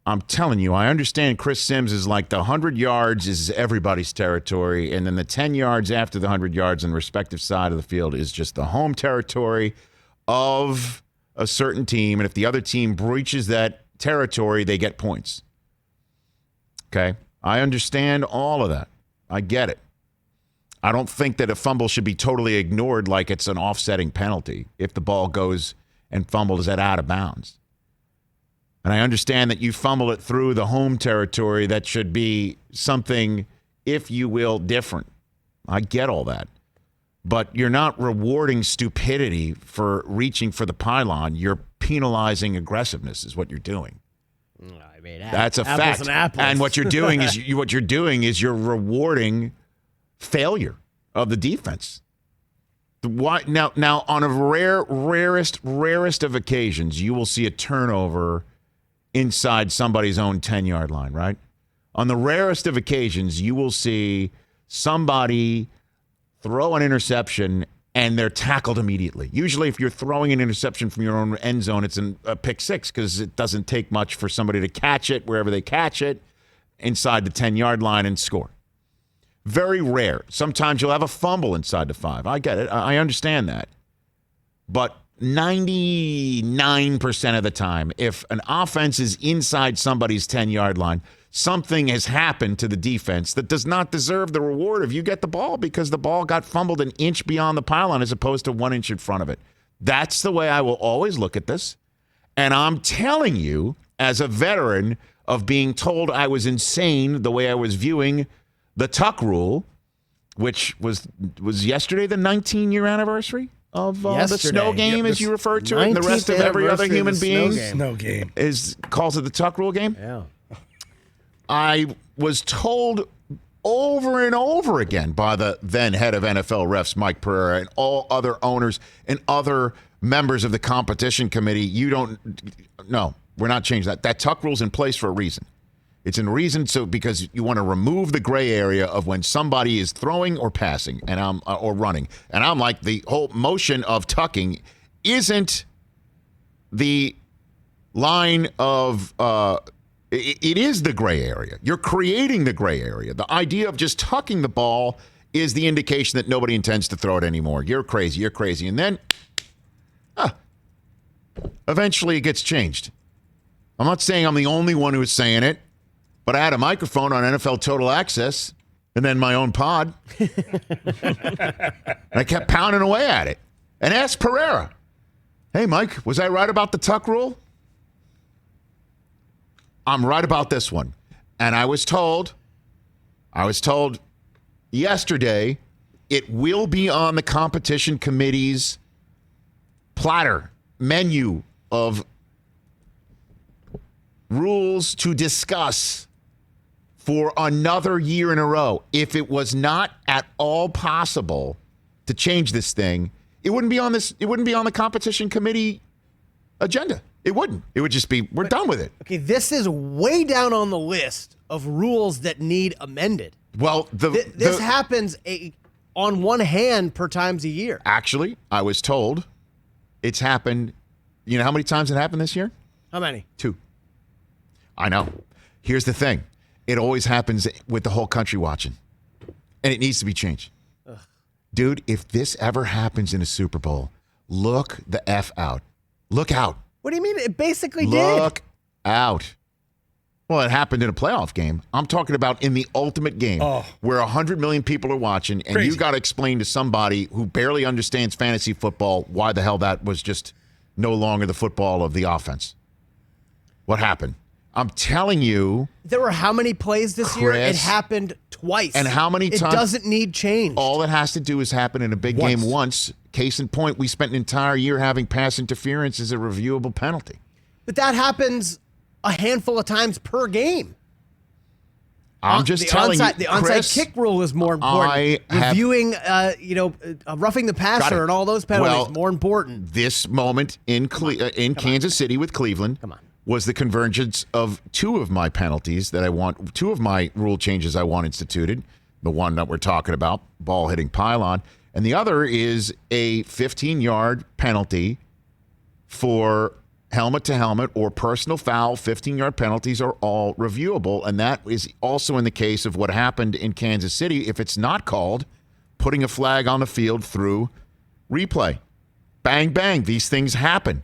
I'm telling you, I understand Chris Sims is like the 100 yards is everybody's territory, and then the 10 yards after the 100 yards on the respective side of the field is just the home territory of a certain team, and if the other team breaches that territory, they get points. Okay? I understand all of that. I get it. I don't think that a fumble should be totally ignored like it's an offsetting penalty if the ball goes and fumbles it out of bounds. And I understand that you fumble it through the home territory. That should be something, if you will, different. I get all that. But you're not rewarding stupidity for reaching for the pylon. You're penalizing aggressiveness is what you're doing. I mean, that's a fact. And what you're doing is you're rewarding failure of the defense. Why now on a rarest of occasions, you will see a turnover inside somebody's own 10-yard line, right? On the rarest of occasions, you will see somebody throw an interception and they're tackled immediately. Usually if you're throwing an interception from your own end zone, it's a pick six because it doesn't take much for somebody to catch it wherever they catch it inside the 10-yard line and score. Very rare. Sometimes you'll have a fumble inside the 5. I get it. I understand that. But 99% of the time, if an offense is inside somebody's 10-yard line, something has happened to the defense that does not deserve the reward if you get the ball because the ball got fumbled an inch beyond the pylon as opposed to 1 inch in front of it. That's the way I will always look at this. And I'm telling you, as a veteran of being told I was insane the way I was viewing the Tuck rule, which was yesterday the 19-year anniversary of the snow game, as you referred to it, and the rest of every other human being calls it the Tuck rule game. Yeah. I was told over and over again by the then head of NFL refs, Mike Pereira, and all other owners and other members of the competition committee, no, we're not changing that. That Tuck rule's in place for a reason. It's in reason because you want to remove the gray area of when somebody is throwing or passing or running. And I'm like, the whole motion of tucking isn't the line of it is the gray area. You're creating the gray area. The idea of just tucking the ball is the indication that nobody intends to throw it anymore. You're crazy. And then eventually it gets changed. I'm not saying I'm the only one who is saying it. But I had a microphone on NFL Total Access and then my own pod. And I kept pounding away at it and asked Pereira, hey, Mike, was I right about the Tuck rule? I'm right about this one. And I was told yesterday it will be on the competition committee's menu of rules to discuss for another year in a row. If it was not at all possible to change this thing, it wouldn't be on the competition committee agenda. It wouldn't. It would just be, we're done with it. Okay, this is way down on the list of rules that need amended. Well, this happens on one hand per times a year. Actually, I was told it's happened. You know how many times it happened this year? How many? 2. I know. Here's the thing. It always happens with the whole country watching. And it needs to be changed. Ugh. Dude, if this ever happens in a Super Bowl, look the F out. Look out. What do you mean? It basically did. Look out. Well, it happened in a playoff game. I'm talking about in the ultimate game where 100 million people are watching, and you got to explain to somebody who barely understands fantasy football why the hell that was just no longer the football of the offense. What happened? I'm telling you. There were how many plays this year? It happened twice. And how many times? It doesn't need change. All it has to do is happen in a big game once. Case in point, we spent an entire year having pass interference as a reviewable penalty. But that happens a handful of times per game. I'm just telling you, the onside kick rule is more important. Reviewing, roughing the passer and all those penalties more important. This moment in Kansas City with Cleveland was the convergence of 2 of my penalties that I want, 2 of my rule changes I want instituted. The one that we're talking about, ball hitting pylon, and the other is a 15-yard penalty for helmet to helmet, or personal foul, 15-yard penalties are all reviewable. And that is also in the case of what happened in Kansas City. If it's not called, putting a flag on the field through replay. Bang, bang. These things happen.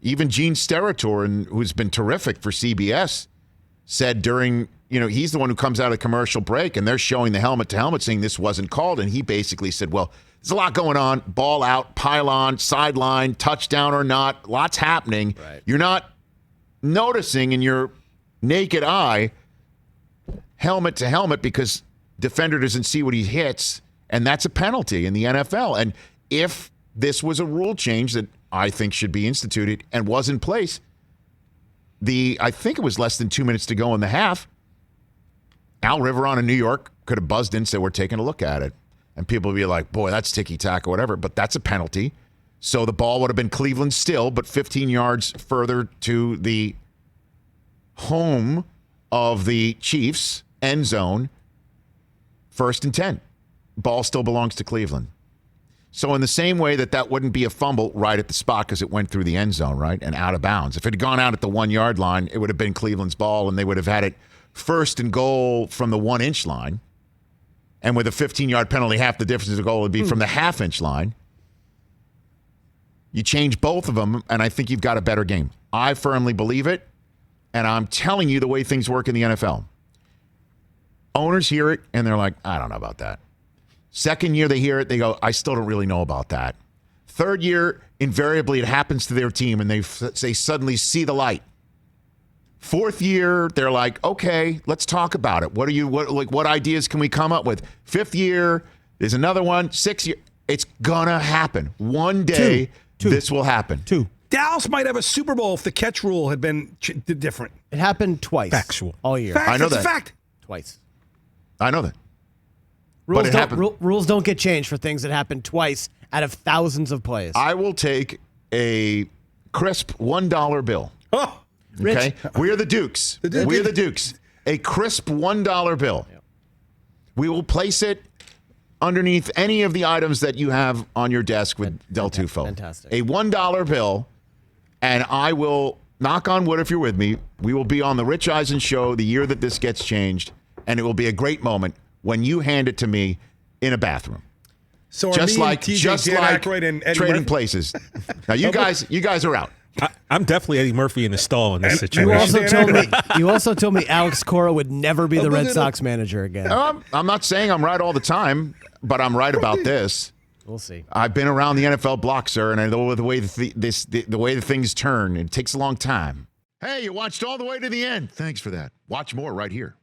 Even Gene Steratore, who's been terrific for CBS, said during, he's the one who comes out of commercial break, and they're showing the helmet to helmet saying this wasn't called. And he basically said, well, there's a lot going on. Ball out, pylon, sideline, touchdown or not. Lots happening. Right. You're not noticing in your naked eye helmet to helmet because defender doesn't see what he hits, and that's a penalty in the NFL. And if this was a rule change that I think should be instituted and was in place, I think it was less than 2 minutes to go in the half, Al Riveron in New York could have buzzed in and said, we're taking a look at it. And people would be like, boy, that's ticky-tack or whatever, but that's a penalty. So the ball would have been Cleveland still, but 15 yards further to the home of the Chiefs, end zone, 1st and 10. Ball still belongs to Cleveland. So in the same way that wouldn't be a fumble right at the spot because it went through the end zone, right, and out of bounds. If it had gone out at the 1 yard line, it would have been Cleveland's ball, and they would have had it 1st and goal from the 1 inch line. And with a 15-yard penalty, half the difference of the goal would be from the half-inch line. You change both of them, and I think you've got a better game. I firmly believe it, and I'm telling you the way things work in the NFL. Owners hear it, and they're like, I don't know about that. Second year they hear it, they go, I still don't really know about that. Third year, invariably it happens to their team, and they suddenly see the light. Fourth year, they're like, okay, let's talk about it. What ideas can we come up with? Fifth year, there's another one. 6th year, it's gonna happen. One day, this will happen. Dallas might have a Super Bowl if the catch rule had been different. It happened twice. Factual. All year. Fact, I know that's that. A fact. Twice. I know that. Rules don't get changed for things that happen twice out of thousands of plays. I will take a crisp $1 bill. Oh, Okay, we're the Dukes. We're the Dukes. A crisp $1 bill. Yep. We will place it underneath any of the items that you have on your desk with Del Tufo. Fantastic. A $1 bill, and I will, knock on wood if you're with me, we will be on the Rich Eisen Show the year that this gets changed, and it will be a great moment when you hand it to me in a bathroom. So just like Aykroyd and Eddie trading Murphy? Places. Now you guys are out. I'm definitely Eddie Murphy in the stall in this situation. You also told me Alex Cora would never be the Red Sox manager again. I'm not saying I'm right all the time, but I'm right about this. We'll see. I've been around the NFL block, sir, and I know the way the way the things turn. It takes a long time. Hey, you watched all the way to the end. Thanks for that. Watch more right here.